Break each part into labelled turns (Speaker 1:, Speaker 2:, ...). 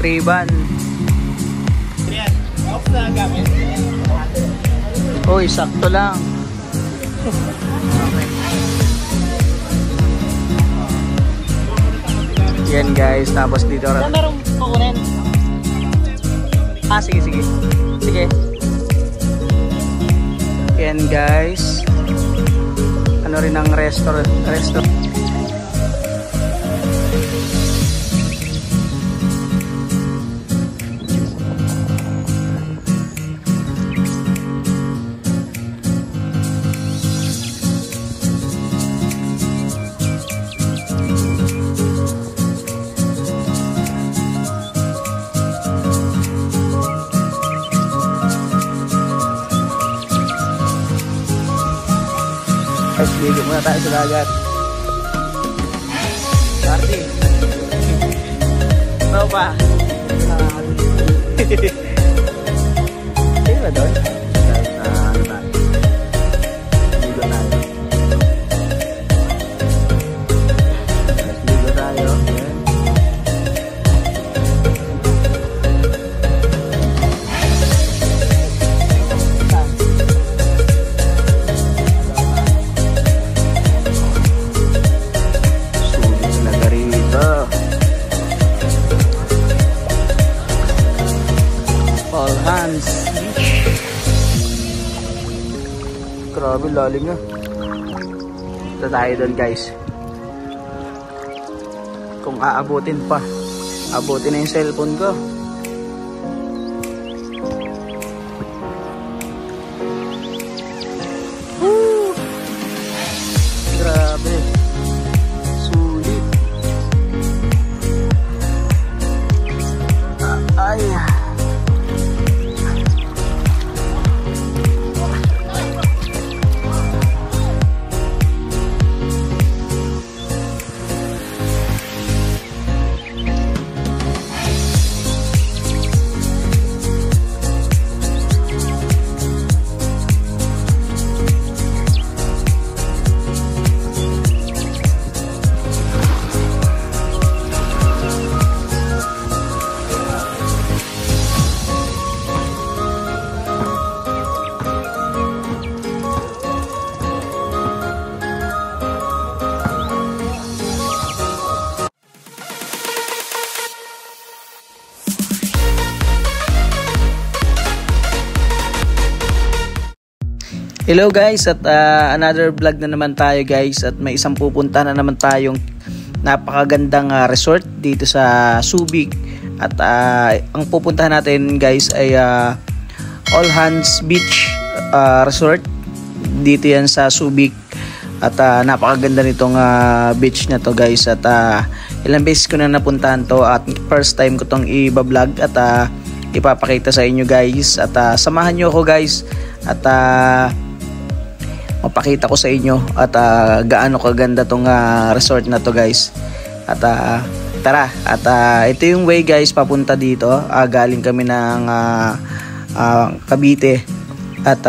Speaker 1: Ray-Ban.
Speaker 2: Yan. Off na gamit.
Speaker 1: Uy, sakto lang. Yan guys, tapos dito
Speaker 2: Saan merong kukunin?
Speaker 1: sige, sige. Sige. Yan guys. Ano rin ang restaurant. Guys, ligo muna tayo sa dagat. Party. Ano pa? Sino ba doon? Guys, ano tayo? Ligo tayo. Guys, ligo tayo. Yan. All hands. Grabe, lalim na. Ito tayo doon guys. Kung aabutin pa, abutin na yung cellphone ko. Woo! Grabe. Sulit. Ay. Hello guys, at another vlog na naman tayo guys, at may isang pupunta na naman tayong napakagandang resort dito sa Subic. At ang pupuntahan natin guys ay All Hands Beach Resort. Dito yan sa Subic. At napakaganda nitong beach na to guys. At ilang beses ko na napuntahan to, at first time ko tong i-vlog at ipapakita sa inyo guys. At samahan nyo ako guys, at mapakita ko sa inyo at gaano kaganda tong resort na to guys. At tara, at ito yung way guys papunta dito. Galing kami ng Cavite. At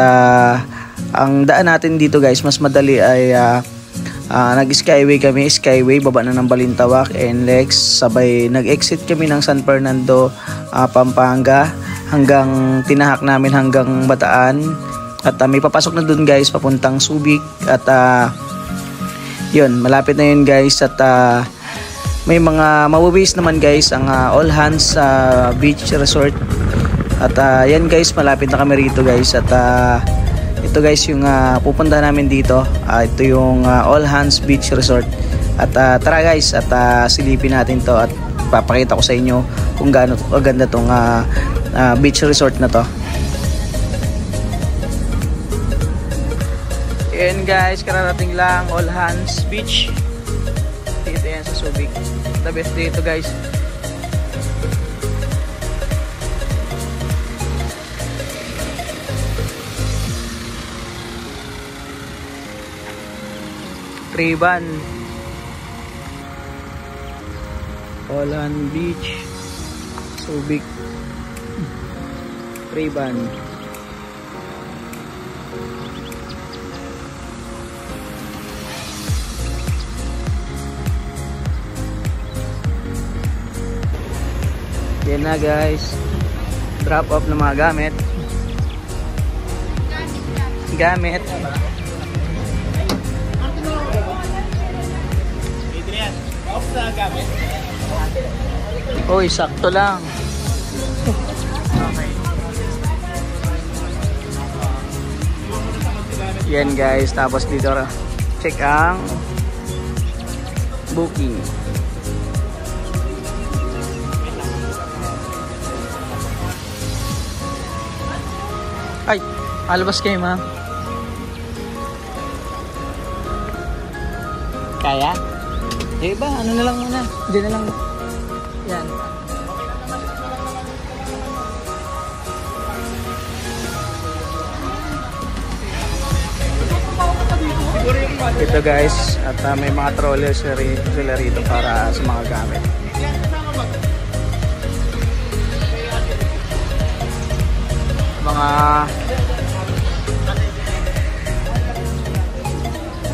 Speaker 1: ang daan natin dito guys, mas madali ay nag-skyway kami. Skyway, baba na ng Balintawak, NLEX. Sabay nag-exit kami ng San Fernando, Pampanga, hanggang tinahak namin hanggang Bataan. At may papasok na dun guys papuntang Subic. At yun, malapit na yun guys. At may mga mawaways naman guys ang All Hands Beach Resort. At yan guys, malapit na kami rito guys. At ito guys yung pupunta namin dito. Ito yung All Hands Beach Resort. At tara guys, at silipin natin to, at papakita ko sa inyo kung gaano ganda tong beach resort na to. Ayan guys, kararating lang All Hands Beach. Dito yan sa Subic. The best dito guys. Ray-Ban. All Hands Beach, Subic. Ray-Ban. Yan na guys. Drop off ng mga gamit.
Speaker 2: Adrian, off na gamit.
Speaker 1: Uy, sakto lang.
Speaker 2: Okay.
Speaker 1: Yan guys, tapos dito check ang booking. Ay, alabas kayo ma'am. Kaya? Eh ba, ano na lang muna. Diyan na lang. Yan. Ito guys, at may mga trolley sila rito para sa mga gamit. Mga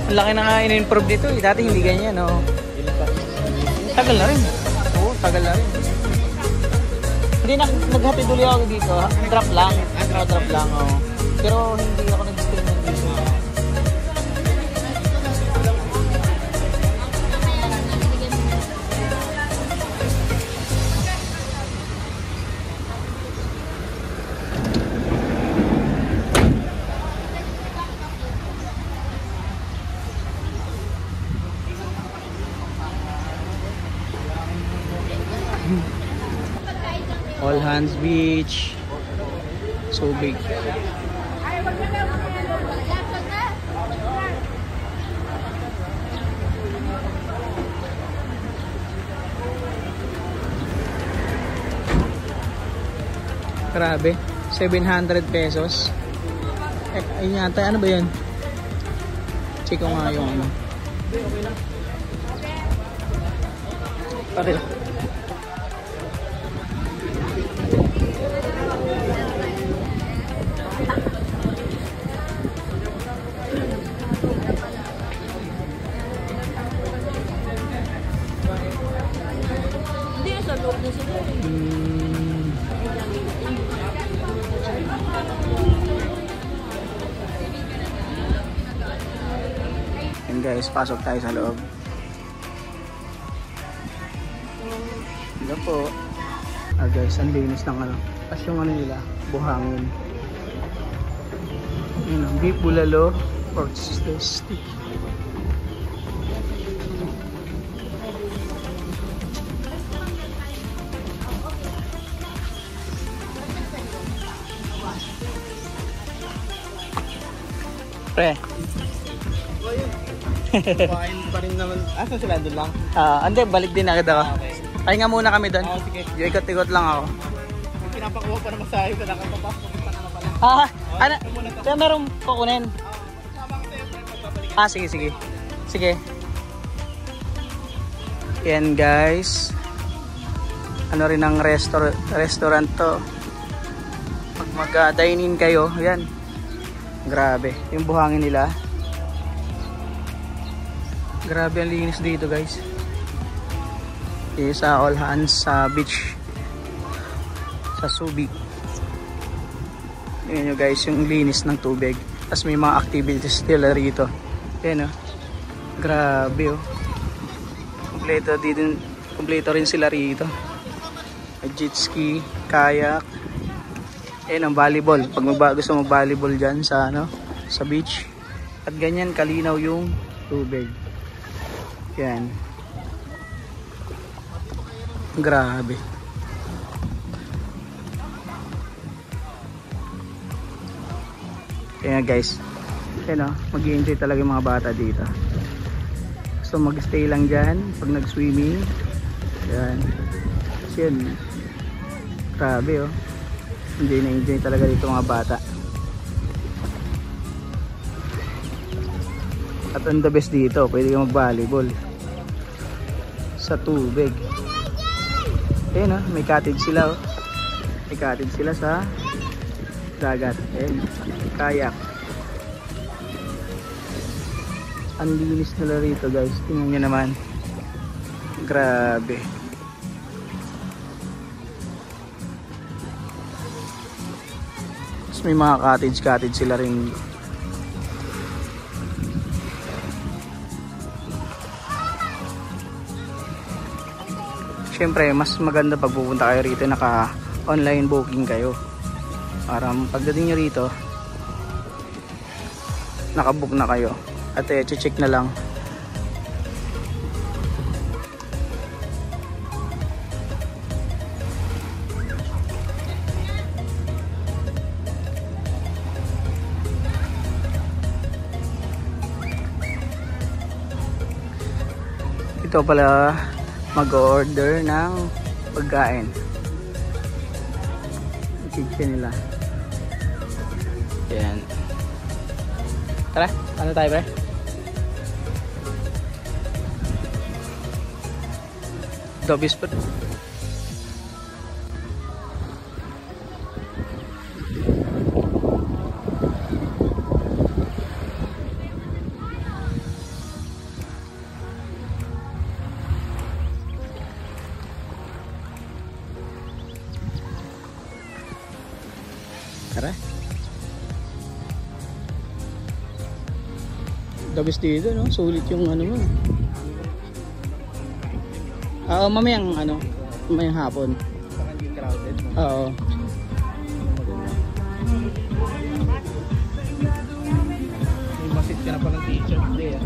Speaker 1: ang laki na nga in-improve dito eh. Dati hindi ganyan, no? Tagal na rin. Oo, tagal na rin. Hindi naghatid ulit ako dito. Drop lang. Drop lang, oh. Pero hindi ako nag-stay ng dito. All Hands Beach. So big. Grabe. 700 pesos. Eh, ayun yata. Ano ba yun? Check ko nga yung ano. Pare. And guys, pasok tayo sa loob. Ito po. Guys, ang linis ng ano. Tapos yung ano nila, buhangin. Yun ang beef bulalo pork stick. Pre.
Speaker 2: Kumain pa rin naman. Asa sila doon lang?
Speaker 1: Hindi, balik din agad ako.
Speaker 2: Okay.
Speaker 1: Ay nga muna kami doon.
Speaker 2: Oo, sige.
Speaker 1: Ikot-ikot lang ako.
Speaker 2: Yung pinapakuha pa naman sa iyo, nakakapapasok pumunta ka na pala.
Speaker 1: Ano? Kaya meron kukunin.
Speaker 2: Kasama ko sa'yo, friend, magbabalik.
Speaker 1: Sige. Sige. Yan guys. Ano rin ang restaurant to. Pag mag-dine in kayo, yan. Grabe. Yung buhangin nila. Grabe ang linis dito guys. Sa All Hands sa beach. Sa Subic. Yan nyo guys, yung linis ng tubig. Tapos may mga activities nila rito. Yan oh. Grabe oh. Kompleto rin sila rito. May jet ski, kayak. Yan ang volleyball. Pag gusto mag-volleyball dyan sa, sa beach. At ganyan kalinaw yung tubig. Yan. Grabe. Kaya guys, mag-i-enjoy talaga yung mga bata dito. So mag-stay lang dyan pag nag-swimming. Yan. Kasi yun, grabe oh. Enjoy talaga dito mga bata. At on the best dito, pwede ka mag-volleyball sa tubig. Ayun oh, may cottage sila oh. May cottage sila sa dagat. Ayun, kayak. Ang linis nila rito guys. Tingnan nyo naman. Grabe. Tapos may mga cottage sila rin. Siyempre, mas maganda pag pupunta kayo rito, naka online booking kayo. Para pagdating nyo rito, nakabook na kayo. At check na lang. Ito pala mag-order ng pagkain. Kitchen nila. Ayan. Tara, ano tayo ba? Dobis pa. Tara. Dabis dito, no? Sulit yung ano mo. Mamayang ano, mamayang hapon.
Speaker 2: Saka hindi crowded.
Speaker 1: Oo.
Speaker 2: May masit ka na palang t-shirt. Hindi ah.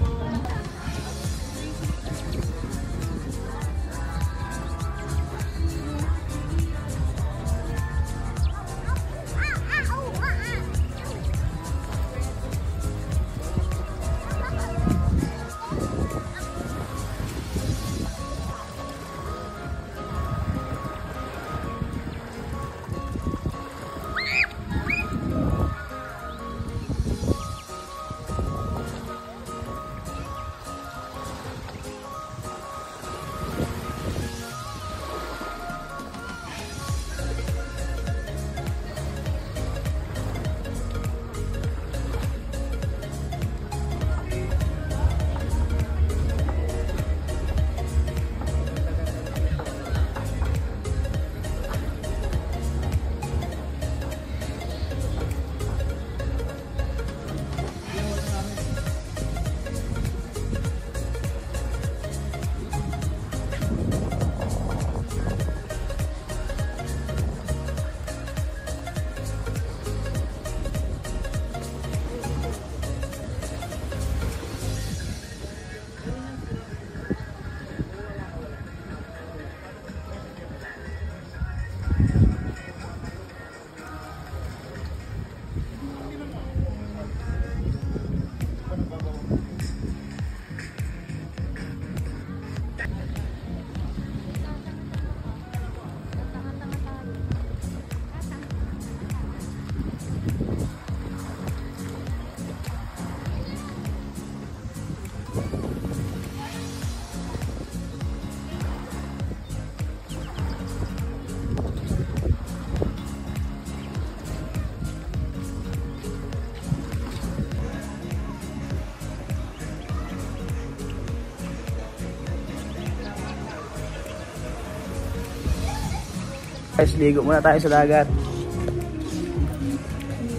Speaker 1: Guys, ligo muna tayo sa dagat.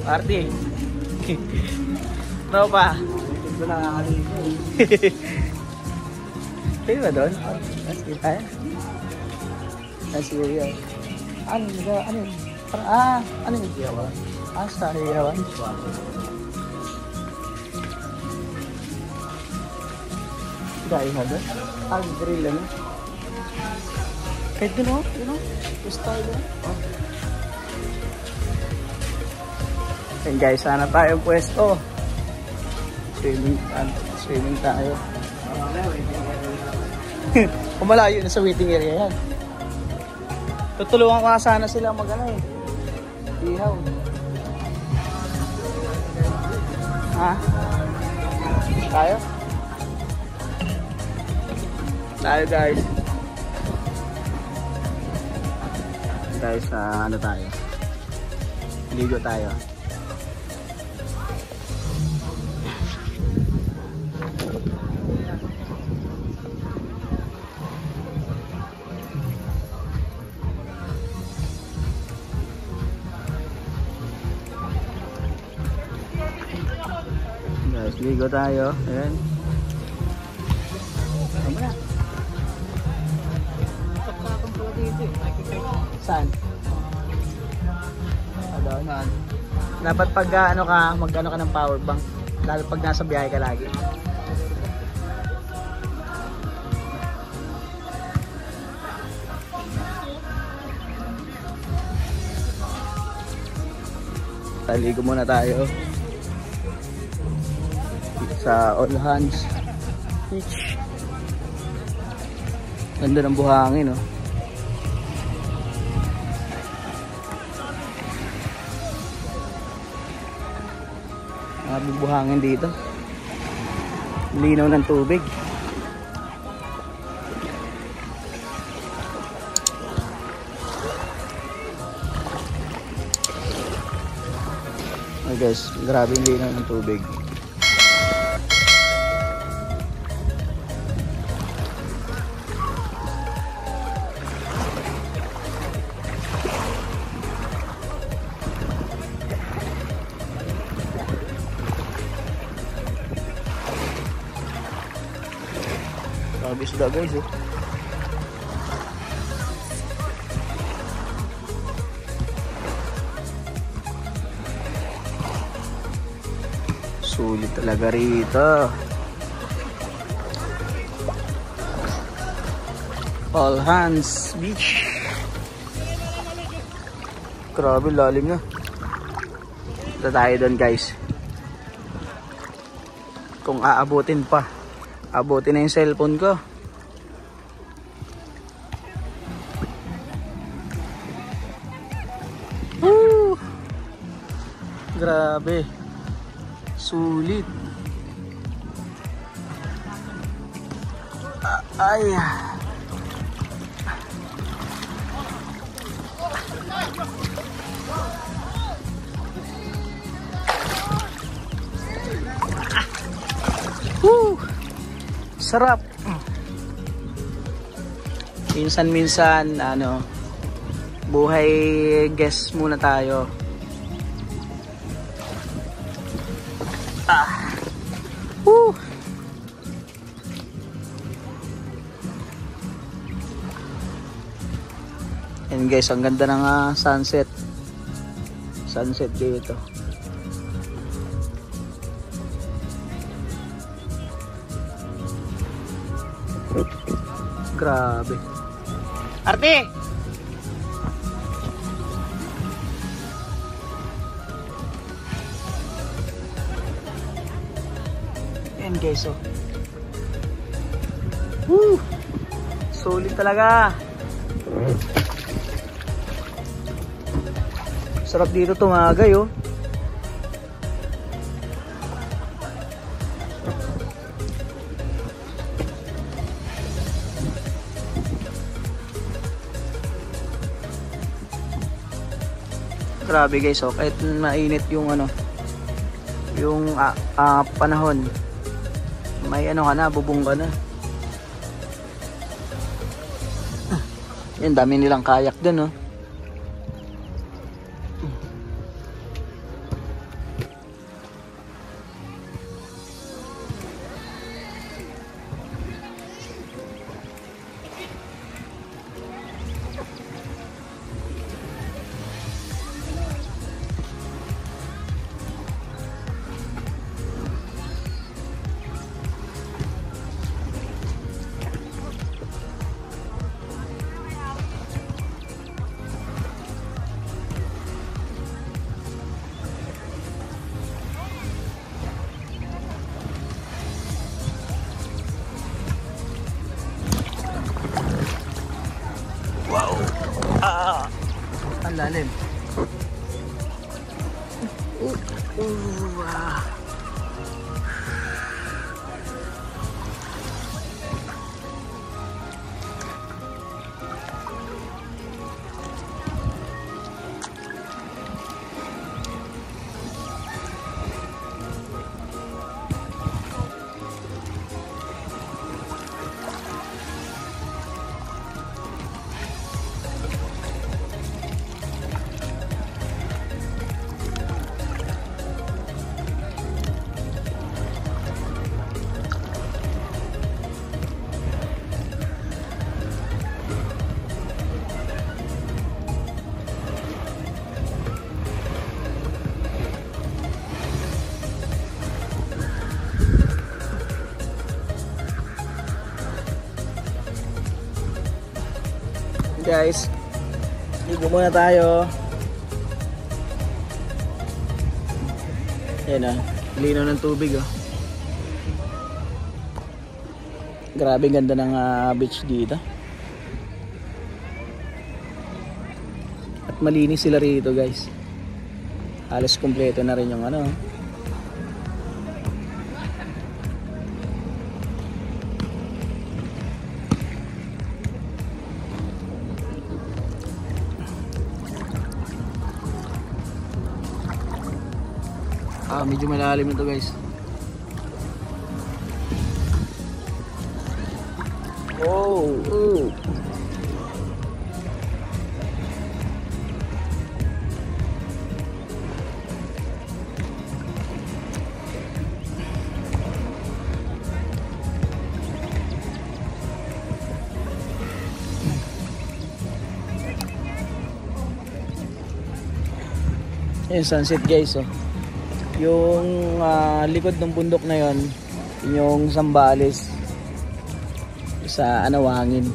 Speaker 1: Party. Tropa. Ito na nakakaligo. Pwede ba doon? Sige tayo. Sige yun. Ano yun? Ano yun? Sa hiyawan. Dahil na doon. Grill lang. Kahit doon o. Gusto tayo. And guys, sana tayo pwesto. Swimming tayo. Kung malayo na sa waiting area yan. Tutulungan ko nga sana sila mag-ano eh. Ihaw. Ha? Tayo? Tayo guys. Guys, ano tayo? Ligo tayo. Ligo tayo. Ayan. Tama na. Saan? Doon. Dapat pag ano ka, mag-ano ka ng power bank. Lalo pag nasa biyahe ka lagi. Taligo muna tayo sa All Hands Beach. Ganda ng buhangin, no? Buhangin dito. Linaw ng tubig. Oh guys, grabe yung linaw ng tubig. Grabe isda guys eh. Sulit talaga rito. All Hands Beach. Grabe lalim na. Ito tayo doon guys. Kung aabutin pa. Abutin na yung cellphone ko. Woo! Grabe. Sulit. Ay. Woo! Sarap. Minsan-minsan ano, buhay guest muna tayo. Woo! And guys, ang ganda ng sunset. Sunset dito. Grabe. Arte! Ayan guys, oh. Woo! Solid talaga. Sarap dito tumagay, oh. Grabe guys, oh, kahit mainit yung ano, yung panahon, may ano ka na, bubong ka na. Yan, dami nilang kayak dun, oh. Wow! Ang lalim. Guys, ligo muna tayo. Ayan ah, linaw ng tubig oh. Grabe ganda ng beach dito. At malinis sila rito guys. Halos kumpleto na rin yung ano. Medyo malalim ito guys. Oh, Ayan, sunset guys oh. Yung likod ng bundok na yon, yung Zambales sa Anawangin.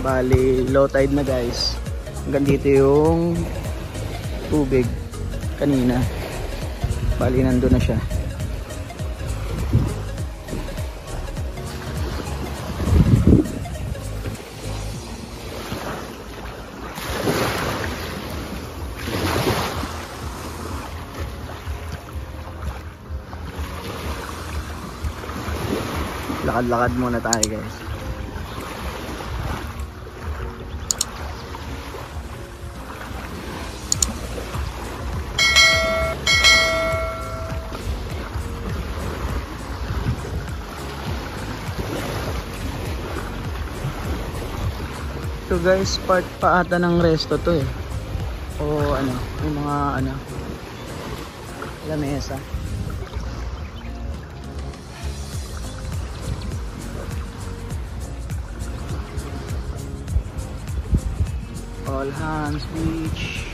Speaker 1: Bali, low tide na guys. Hanggang dito yung tubig kanina. Bali, nandun na siya. Lakad-lakad muna tayo guys. So guys, part pa ata ng resto to eh. O ano, yung mga ano, lamesa. All Hands Beach.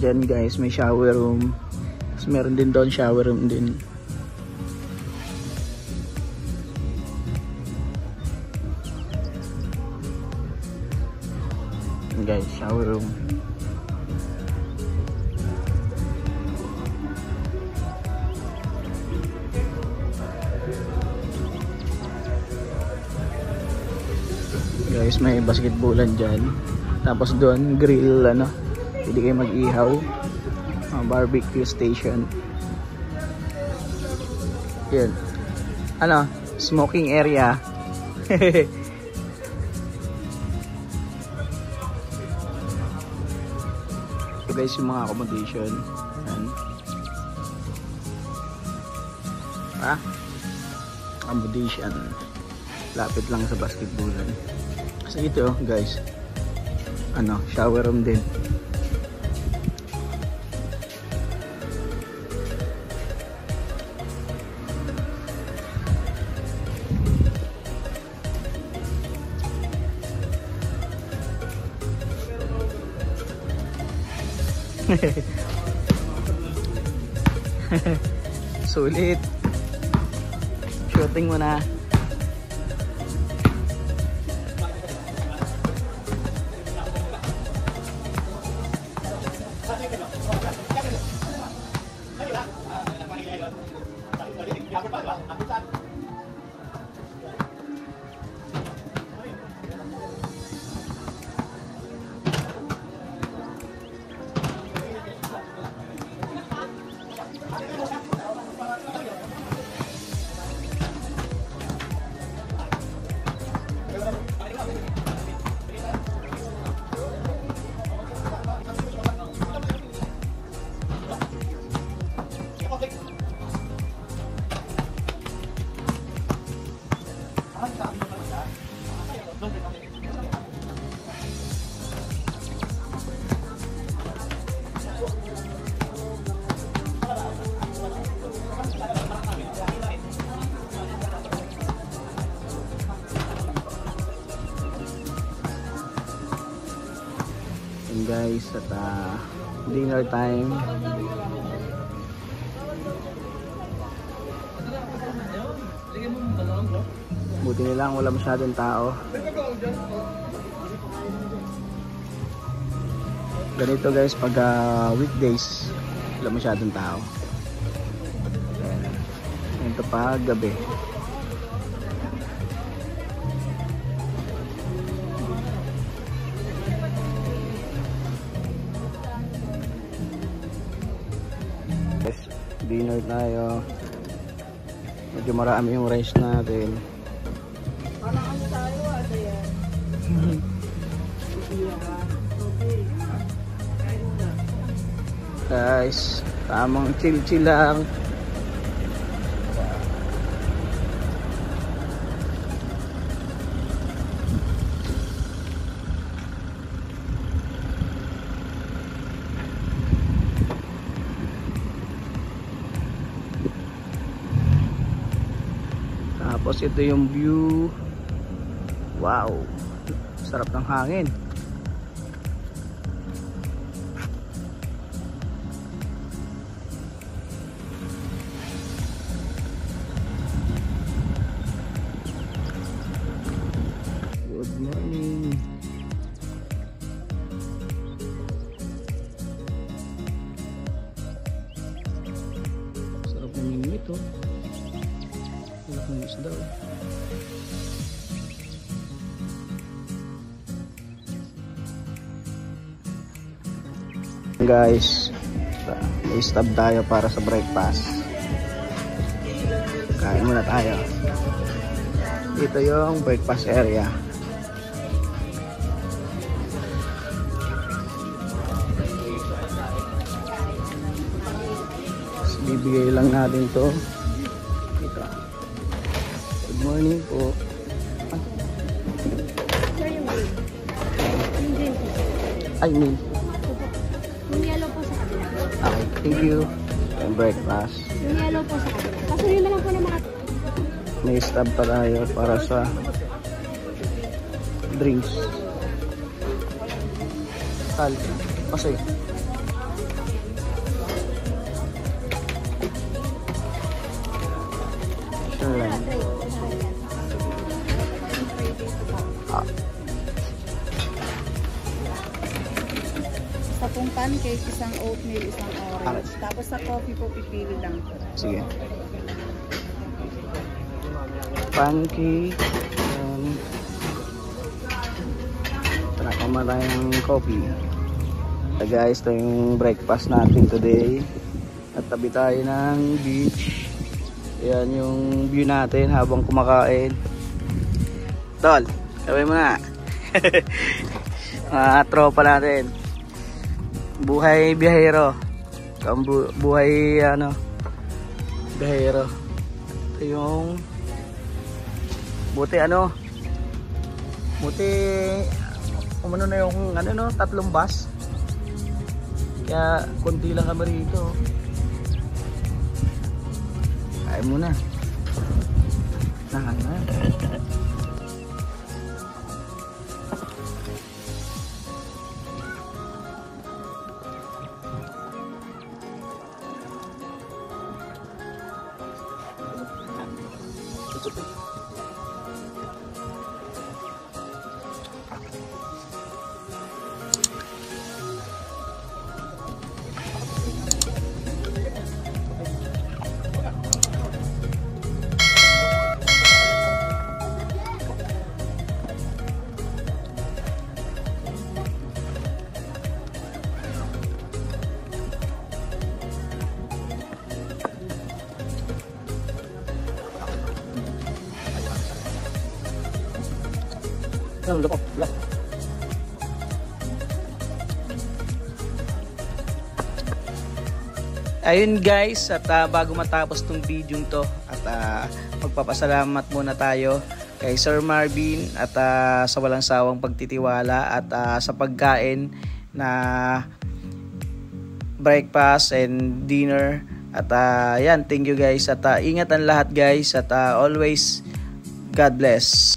Speaker 1: Diyan guys, may shower room. Tapos meron din doon shower room din. Guys, shower room. Guys, may basketballan dyan. Tapos doon, grill ano. Pwede kayo mag-ihaw. Barbecue station. Yun. Ano? Smoking area. So guys, yung mga accommodation. Yan. Accommodation. Lapit lang sa basketballan. Kasi ito guys, ano, shower room din. Sulit. Shooting mo na. And guys, at dinner time. Buti nilang wala masyadong tao. Ganito guys pag weekdays, wala masyadong tao. Ito pa gabi. Dinner tayo. Medyo marami yung rice natin.
Speaker 3: Parang ano tayo, ano yan?
Speaker 1: Guys, tamang chill lang. Tapos ito yung view. Wow, sarap ng hangin. Good morning. Sarap ng mingit oh. Ang isda oh. Guys, may stop tayo para sa breakfast. Kain muna tayo. Dito yung breakfast area. Bibigay lang natin to. Ito. Good morning po. Ay, meal.
Speaker 3: Yung yellow po sa kabila.
Speaker 1: Okay, thank you. And breakfast.
Speaker 3: Yung yellow po sa kabila. Pasunin na lang po ng mga...
Speaker 1: May stop pa tayo para sa drinks. Tal. Kasi. Sure lang.
Speaker 3: Sa pong pancake, isang oatmeal, isang orange.
Speaker 1: Okay.
Speaker 3: Tapos sa coffee po, pipili lang po.
Speaker 1: Sige. Pancake. Tara tayong coffee. So guys, ito yung breakfast natin today. At tabi tayo ng beach. Yan yung view natin habang kumakain. Tol, gawin mo na. Mga tropa natin. Buhay biyahero. Buhay ano, biyahero. Ito yung buti umano na yung ano no, 3 bus. Kaya konti lang kami rito. Kain muna. Nahan na. Ayun guys, at bago matapos tong video to at magpapasalamat muna tayo kay Sir Marvin at sa walang sawang pagtitiwala at sa pagkain na breakfast and dinner at yan, thank you guys at ingat ang lahat guys at always God bless.